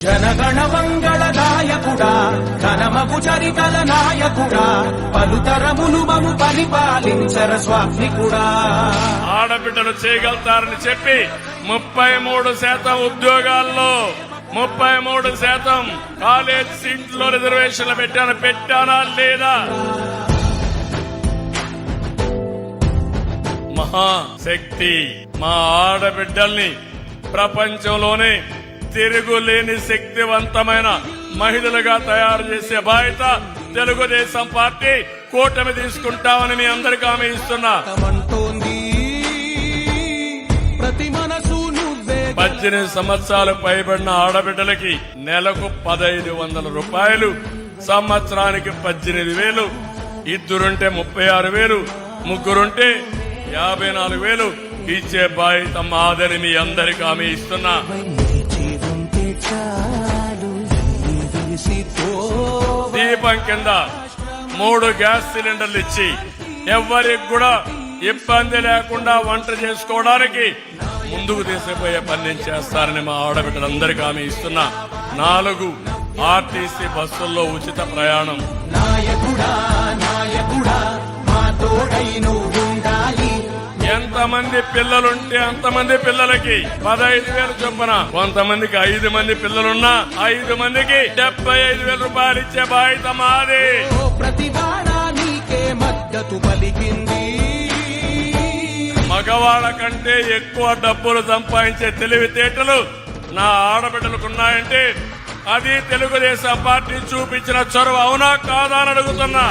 జనగణ మంగళ నాయకుడా ఘనమగు చరితల నాయకుడా పలుతరములు మము పరిపాలించర స్వామికుడా. ఆడబిడ్డలు చేయగలుగుతారని చెప్పి 33% ఉద్యోగాల్లో 33% కాలేజ్ సీట్లో రిజర్వేషన్లు పెట్టానా లేదా? మహాశక్తి మా ఆడబిడ్డల్ని ప్రపంచంలోనే తిరుగులేని శక్తివంతమైన మహిళలుగా తయారు చేసే బాధ్యత తెలుగుదేశం పార్టీ కూటమి తీసుకుంటామని మీ అందరికీ హామీ ఇస్తున్నా. 18 సంవత్సరాలు పైబడిన ఆడబిడ్డలకి నెలకు 1500 రూపాయలు, సంవత్సరానికి 18,000, ఇద్దరుంటే 36,000, ముగ్గురుంటే 54,000 ఇచ్చే బాధ్యత మాదని మీ అందరికీ హామీ ఇస్తున్నా. దీపం కింద 3 గ్యాస్ సిలిండర్లు ఇచ్చి ఎవరికి కూడా ఇబ్బంది లేకుండా వంట చేసుకోవడానికి ముందుకు తీసుకుపోయే పని నేను చేస్తారని మా ఆడబిడ్డలందరికీ హామీ ఇస్తున్నా. 4 ఆర్టీసీ బస్సుల్లో ఉచిత ప్రయాణం. ఎంతమంది పిల్లలుంటే అంతమంది పిల్లలకి 15,000 చొప్పున, కొంతమందికి 5 మంది పిల్లలున్నా 5 మందికి 75,000 రూపాయలు ఇచ్చే బాధ్యత మాది. మగవాళ్ళ కంటే ఎక్కువ డబ్బులు సంపాదించే తెలివితేటలు నా ఆడబిడ్డలకున్నాయంటే అది తెలుగుదేశం పార్టీ చూపించిన చొరవ అవునా కాదా అని అడుగుతున్నా.